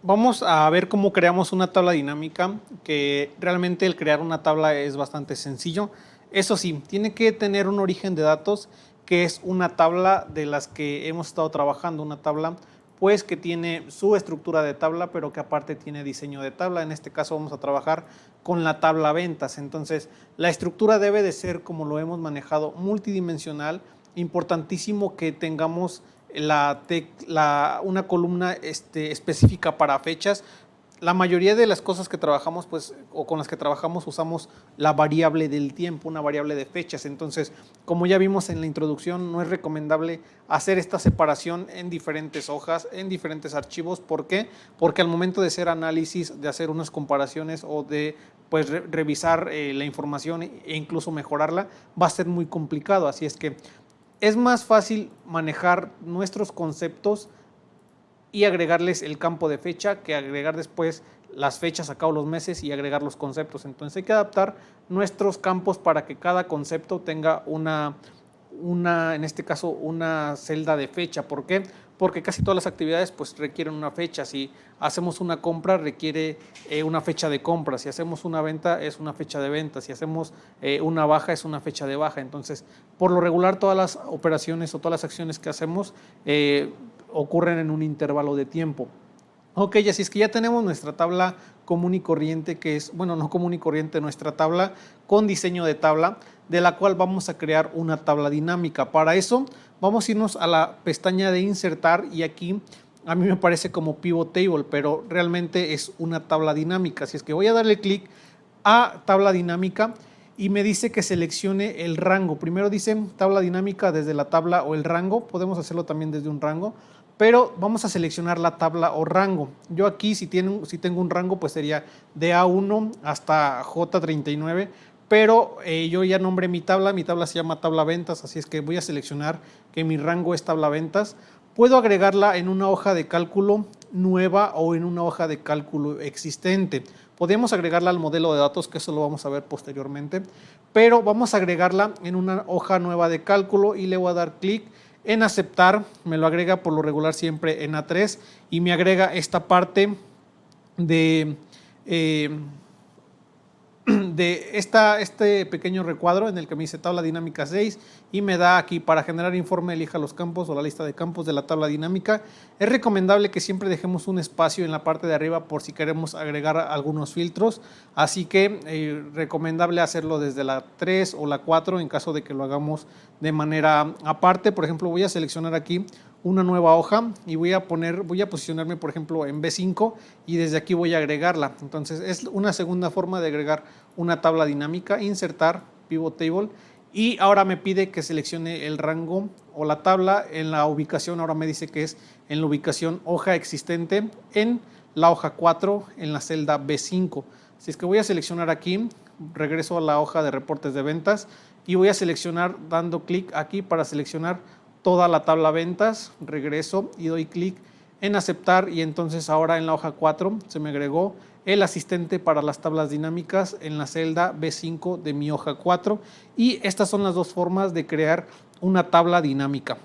Vamos a ver cómo creamos una tabla dinámica, que realmente el crear una tabla es bastante sencillo. Eso sí, tiene que tener un origen de datos, que es una tabla de las que hemos estado trabajando, una tabla pues que tiene su estructura de tabla, pero que aparte tiene diseño de tabla. En este caso vamos a trabajar con la tabla ventas. Entonces, la estructura debe de ser, como lo hemos manejado, multidimensional. Importantísimo que tengamos una columna específica para fechas. La mayoría de las cosas que trabajamos, pues, o con las que trabajamos, usamos la variable del tiempo, una variable de fechas. Entonces, como ya vimos en la introducción, no es recomendable hacer esta separación en diferentes hojas, en diferentes archivos. ¿Por qué? Porque al momento de hacer análisis, de hacer unas comparaciones o de pues revisar la información e incluso mejorarla, va a ser muy complicado. Así es que es más fácil manejar nuestros conceptos y agregarles el campo de fecha que agregar después las fechas acá o los meses y agregar los conceptos. Entonces hay que adaptar nuestros campos para que cada concepto tenga en este caso, una celda de fecha. ¿Por qué? Porque casi todas las actividades pues requieren una fecha. Si hacemos una compra, requiere una fecha de compra. Si hacemos una venta, es una fecha de venta. Si hacemos una baja, es una fecha de baja. Entonces, por lo regular, todas las operaciones o todas las acciones que hacemos ocurren en un intervalo de tiempo. Ok, así es que ya tenemos nuestra tabla común y corriente, que es, bueno, no común y corriente, nuestra tabla con diseño de tabla, de la cual vamos a crear una tabla dinámica. Para eso vamos a irnos a la pestaña de insertar y aquí a mí me parece como pivot table, pero realmente es una tabla dinámica. Así es que voy a darle clic a tabla dinámica y me dice que seleccione el rango. Primero dice tabla dinámica desde la tabla o el rango, podemos hacerlo también desde un rango, pero vamos a seleccionar la tabla o rango. Yo aquí si tengo un rango pues sería de A1 hasta J39, pero yo ya nombré mi tabla se llama tabla ventas, así es que voy a seleccionar que mi rango es tabla ventas. Puedo agregarla en una hoja de cálculo nueva o en una hoja de cálculo existente. Podemos agregarla al modelo de datos, que eso lo vamos a ver posteriormente, pero vamos a agregarla en una hoja nueva de cálculo y le voy a dar clic en aceptar. Me lo agrega por lo regular siempre en A3 y me agrega esta parte de este pequeño recuadro en el que me dice tabla dinámica 6 y me da aquí para generar informe, elija los campos o la lista de campos de la tabla dinámica. Es recomendable que siempre dejemos un espacio en la parte de arriba por si queremos agregar algunos filtros, así que recomendable hacerlo desde la 3 o la 4 en caso de que lo hagamos de manera aparte. Por ejemplo, voy a seleccionar aquí una nueva hoja y voy a posicionarme por ejemplo en B5 y desde aquí voy a agregarla. Entonces es una segunda forma de agregar una tabla dinámica, insertar pivot table, y ahora me pide que seleccione el rango o la tabla en la ubicación. Ahora me dice que es en la ubicación hoja existente en la hoja 4 en la celda B5. Así es que voy a seleccionar aquí, regreso a la hoja de reportes de ventas y voy a seleccionar dando clic aquí para seleccionar toda la tabla ventas. Regreso y doy clic en aceptar y entonces ahora en la hoja 4 se me agregó el asistente para las tablas dinámicas en la celda B5 de mi hoja 4 y estas son las dos formas de crear una tabla dinámica.